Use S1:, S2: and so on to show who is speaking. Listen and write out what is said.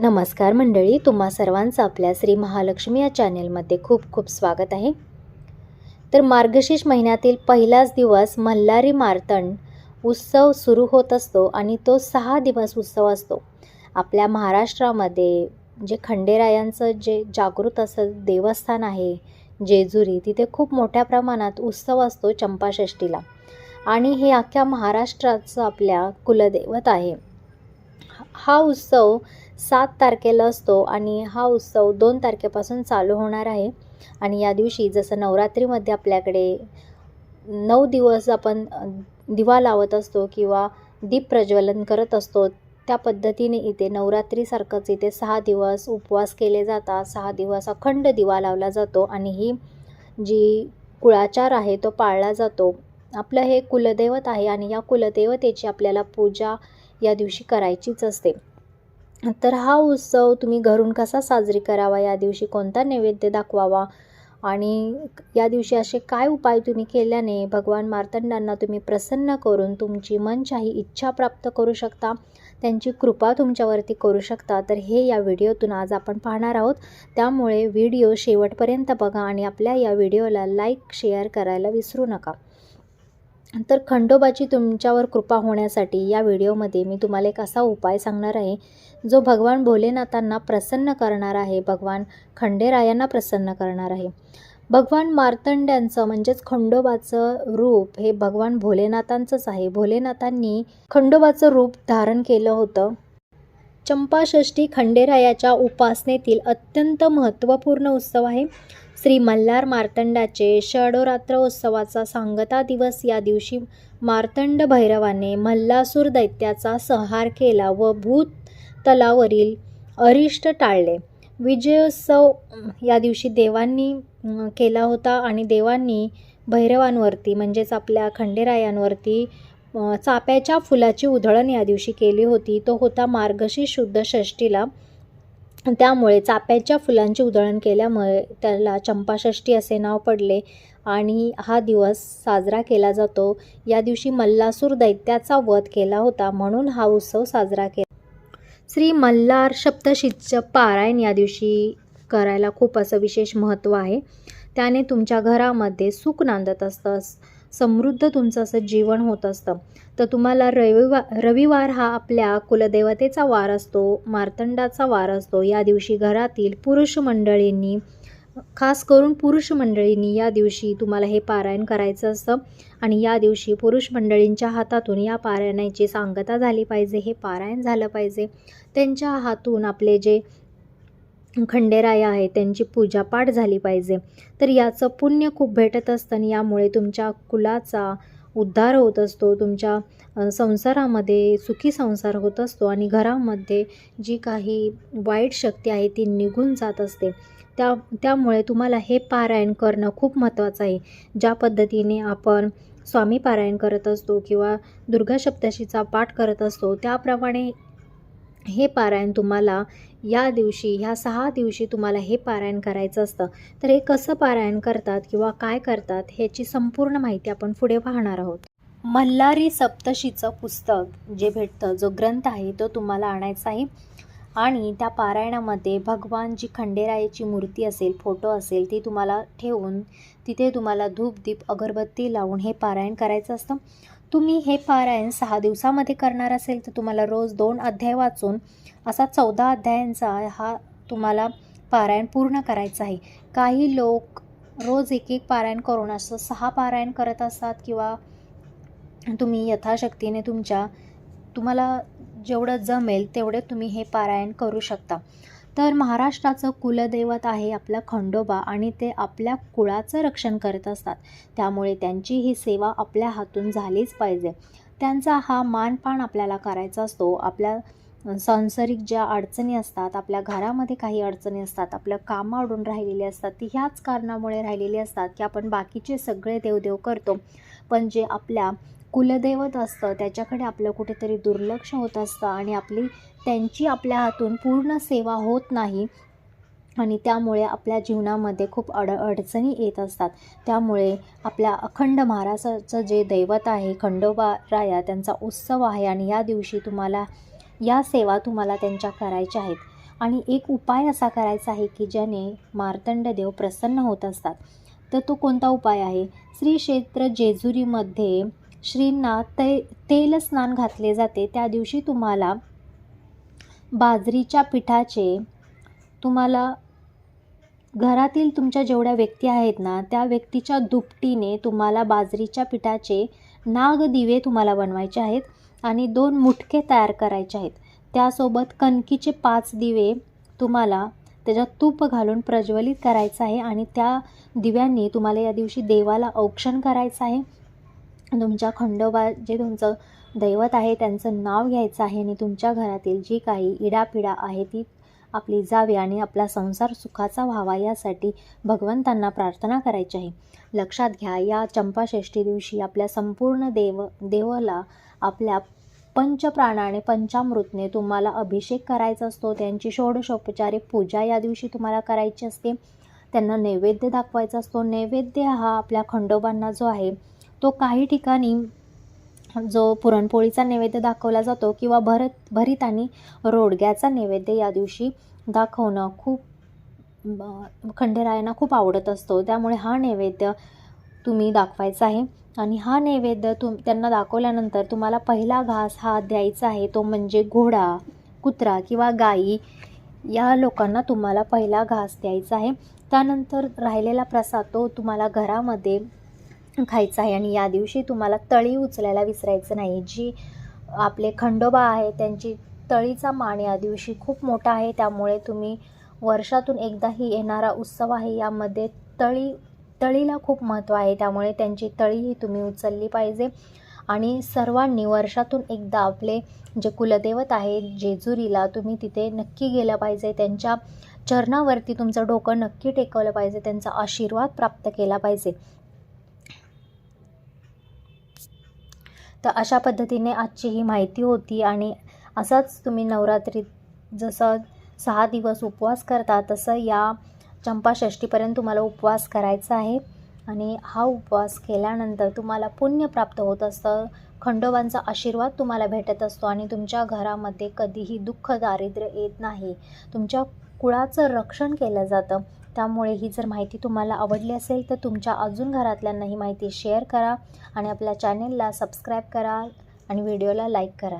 S1: नमस्कार मंडळी, तुम्हा सर्वांचं आपल्या श्री महालक्ष्मी या चॅनेलमध्ये खूप खूप स्वागत आहे। तर मार्गशीर्ष महिन्यातील पहिलाच दिवस मल्हारी मार्तंड उत्सव सुरू होत असतो आणि तो 6 दिवस उत्सव असतो। आपल्या महाराष्ट्रामध्ये जे खंडेरायांचं जे जागृत असं देवस्थान आहे जेजुरी, तिथे खूप मोठ्या प्रमाणात उत्सव असतो चंपाषष्ठीला आणि हे अख्ख्या महाराष्ट्राचं आपल्या कुलदैवत आहे। हा उत्सव 7 तारखेला असतो आणि हा उत्सव 2 तारखेपासून चालू होणार आहे। आणि या दिवशी जसं नवरात्रीमध्ये आपल्याकडे 9 दिवस आपण दिवा लावत असतो किंवा दीप प्रज्वलन करत असतो, त्या पद्धतीने इथे नवरात्रीसारखंच इथे 6 दिवस उपवास केले जातात। 6 दिवस अखंड दिवा लावला जातो आणि ही जी कुळाचार आहे तो पाळला जातो। आपलं हे कुलदैवत आहे आणि या कुलदेवतेची आपल्याला पूजा या दिवशी करायचीच असते। तर हा उत्सव तुम्ही घरून कसा साजरी करावा, या दिवशी कोणता नैवेद्य दाखवावा आणि या दिवशी असे काय उपाय तुम्ही केल्याने भगवान मार्तंडांना तुम्ही प्रसन्न करून तुमची मनचाही इच्छा प्राप्त करू शकता, त्यांची कृपा तुमच्यावरती करू शकता, तर हे या व्हिडिओतून आज आपण पाहणार आहोत। त्यामुळे व्हिडिओ शेवटपर्यंत बघा आणि आपल्या या व्हिडिओला लाईक शेअर करायला विसरू नका। तर खंडोबाची तुमच्यावर कृपा होण्यासाठी या व्हिडिओमध्ये मी तुम्हाला एक असा उपाय सांगणार आहे जो भगवान भोलेनाथांना प्रसन्न करणार आहे, भगवान खंडेरायांना प्रसन्न करणार आहे। भगवान मार्तंड्यांचं म्हणजेच खंडोबाचं रूप हे भगवान भोलेनाथांचंच आहे। भोलेनाथांनी खंडोबाचं रूप धारण केलं होतं। चंपाषष्ठी खंडेरायाच्या उपासनेतील अत्यंत महत्त्वपूर्ण उत्सव आहे। श्री मल्हार मार्तंडाचे षडोरात्र उत्सवाचा सांगता दिवस या दिवशी मार्तंड भैरवाने मल्लासूर दैत्याचा संहार केला व भूतलावरील अरिष्ट टाळले। विजयोत्सव या दिवशी देवांनी केला होता आणि देवांनी भैरवांवरती म्हणजेच आपल्या खंडेरायांवरती चाप्याच्या फुलाची उधळण या दिवशी केली होती। तो होता मार्गशीर्ष शुद्ध षष्ठीला, त्यामुळे चाप्याच्या फुलांची उधळण केल्यामुळे त्याला चंपाषष्ठी असे नाव पडले आणि हा दिवस साजरा केला जातो। या दिवशी मल्लासूर दैत्याचा वध केला होता म्हणून हा उत्सव साजरा केला। श्री मल्हार सप्तशतीचं पारायण या दिवशी करायला खूप असं विशेष महत्त्व आहे। त्याने तुमच्या घरामध्ये सुख नांदत असतं, समृद्ध तुमचं असं जीवन होत असतं। तर तुम्हाला रविवार हा आपल्या कुलदेवतेचा वार असतो, मार्तंडाचा वार असतो। या दिवशी घरातील पुरुष मंडळींनी, खास करून पुरुष मंडळींनी या दिवशी तुम्हाला हे पारायण करायचं असतं आणि या दिवशी पुरुष मंडळींच्या हातातून या पारायणाची सांगता झाली पाहिजे, हे पारायण झालं पाहिजे। त्यांच्या हातून आपले जे खंडेराय आहे त्यांची पूजापाठ झाली पाहिजे। तर याचं पुण्य खूप भेटत असतं आणि यामुळे तुमच्या कुलाचा उद्धार होत असतो, तुमच्या संसारामध्ये सुखी संसार होत असतो आणि घरामध्ये जी काही वाईट शक्ती आहे ती निघून जात असते। त्यामुळे तुम्हाला हे पारायण करणं खूप महत्त्वाचं आहे। ज्या पद्धतीने आपण स्वामी पारायण करत असतो किंवा दुर्गा सप्तशतीचा पाठ करत असतो, त्याप्रमाणे हे पारायण तुम्हाला या दिवशी, ह्या 6 दिवशी तुम्हाला हे पारायण करायचं असतं। तर हे कसं पारायण करतात किंवा काय करतात ह्याची संपूर्ण माहिती आपण पुढे पाहणार आहोत। मल्हारी सप्तशतीचं पुस्तक जे भेटतं, जो ग्रंथ आहे तो तुम्हाला आणायचा आहे आणि त्या पारायणामध्ये भगवान जी खंडेरायाची मूर्ती असेल, फोटो असेल, ती तुम्हाला ठेवून तिथे तुम्हाला धूप दीप अगरबत्ती लावून हे पारायण करायचं असतं। तुम्ही हे पारायण 6 दिवसामध्ये करणार असेल तर तुम्हाला रोज 2 अध्याय वाचून असा 14 अध्यायांचा हा तुम्हाला पारायण पूर्ण करायचा आहे। काही लोक रोज एक पारायण करून असं 6 पारायण करत असतात किंवा तुम्ही यथाशक्तीने तुम्हाला जेवढं जमेल तेवढे तुम्ही हे पारायण करू शकता। तर महाराष्ट्राचं कुलदैवत आहे आपला खंडोबा आणि ते आपल्या कुळाचं रक्षण करत असतात, त्यामुळे त्यांची ही सेवा आपल्या हातून झालीच पाहिजे। त्यांचा हा मानपान आपल्याला करायचा असतो। आपल्या सांसारिक ज्या अडचणी असतात, आपल्या घरामध्ये काही अडचणी असतात, आपलं कामं अडून राहिलेली असतात, ती ह्याच कारणामुळे राहिलेली असतात की आपण बाकीचे सगळे देवदेव करतो, पण जे आपल्या कुलदैवत असतं त्याच्याकडे आपलं कुठेतरी दुर्लक्ष होत असतं आणि त्यांची आपल्या हातून पूर्ण सेवा होत नाही आणि त्यामुळे आपल्या जीवनामध्ये खूप अडचणी येत असतात। त्यामुळे आपल्या अखंड महाराष्ट्राचं जे दैवत आहे खंडोबा राया, त्यांचा उत्सव आहे आणि या दिवशी तुम्हाला या सेवा तुम्हाला त्यांच्या करायच्या आहेत। आणि एक उपाय असा करायचा आहे की ज्याने मार्तंड देव प्रसन्न होत असतात. तर तो कोणता उपाय आहे? श्री क्षेत्र जेजुरीमध्ये श्रींना तेल स्नान घातले जाते. त्या दिवशी तुम्हाला बाजरीच्या पिठाचे, तुम्हाला घरातील तुमच्या जेवढ्या व्यक्ती आहेत ना त्या व्यक्तीच्या दुपटीने तुम्हाला बाजरीच्या पिठाचे नागदिवे तुम्हाला बनवायचे आहेत आणि 2 मुटके तयार करायचे आहेत. त्यासोबत कणकीचे 5 दिवे तुम्हाला त्याच्यात तूप घालून प्रज्वलित करायचं आहे आणि त्या दिव्यांनी तुम्हाला या दिवशी देवाला औक्षण करायचं आहे. तुमच्या खंडोबा जे तुमचं दैवत आहे त्यांचं नाव घ्यायचं आहे आणि तुमच्या घरातील जी काही इडापिडा आहे ती आपली जावी आणि आपला संसार सुखाचा व्हावा यासाठी भगवंतांना प्रार्थना करायची आहे. लक्षात घ्या, या चंपाषष्ठी दिवशी आपल्या संपूर्ण देवाला आपल्या पंचप्राणाने पंचामृतने तुम्हाला अभिषेक करायचा असतो. त्यांची षोडशोपचारिक पूजा या दिवशी तुम्हाला करायची असते. त्यांना नैवेद्य दाखवायचा असतो. नैवेद्य हा आपल्या खंडोबांना जो आहे तो काही ठिकाणी जो पुरणपोळीचा नैवेद्य दाखवला जातो किंवा भरीत आणि रोडग्याचा नैवेद्य या दिवशी दाखवणं खूप खंडेरायांना खूप आवडत असतो. त्यामुळे हा नैवेद्य तुम्ही दाखवायचा आहे आणि हा नैवेद्य त्यांना दाखवल्यानंतर तुम्हाला पहिला घास हा द्यायचा आहे. तो म्हणजे घोडा, कुत्रा किंवा गाई या लोकांना तुम्हाला पहिला घास द्यायचा आहे. त्यानंतर राहिलेला प्रसाद तो तुम्हाला घरामध्ये खायचा आहे आणि या दिवशी तुम्हाला तळी उचलायला विसरायचं नाही. जी आपले खंडोबा आहे त्यांची तळीचा मान या दिवशी खूप मोठा आहे. त्यामुळे तुम्ही वर्षातून एकदाही येणारा उत्सव आहे, यामध्ये तळीला खूप महत्त्व आहे. त्यामुळे त्यांची तळीही तुम्ही उचलली पाहिजे आणि सर्वांनी वर्षातून एकदा आपले जे कुलदैवत आहे जेजुरीला तुम्ही तिथे नक्की गेलं पाहिजे. त्यांच्या चरणावरती तुमचं डोकं नक्की टेकवलं पाहिजे. त्यांचा आशीर्वाद प्राप्त केला पाहिजे. तर अशा पद्धतीने आजची ही माहिती होती आणि असाच तुम्ही नवरात्रीत जसं 6 दिवस उपवास करता तसं या चंपाषष्ठीपर्यंत तुम्हाला उपवास करायचा आहे आणि हा उपवास केल्यानंतर तुम्हाला पुण्य प्राप्त होत असतं. खंडोबांचा आशीर्वाद तुम्हाला भेटत असतो आणि तुमच्या घरामध्ये कधीही दुःख दारिद्र्य येत नाही. तुमच्या कुळाचं रक्षण केलं जातं. त्यामुळे ही जर माहिती तुम्हाला आवडली असेल तर तुमच्या अजून घरातल्यांना ही माहिती शेअर करा आणि आपल्या चॅनेलला सबस्क्राईब करा आणि व्हिडिओला लाईक करा.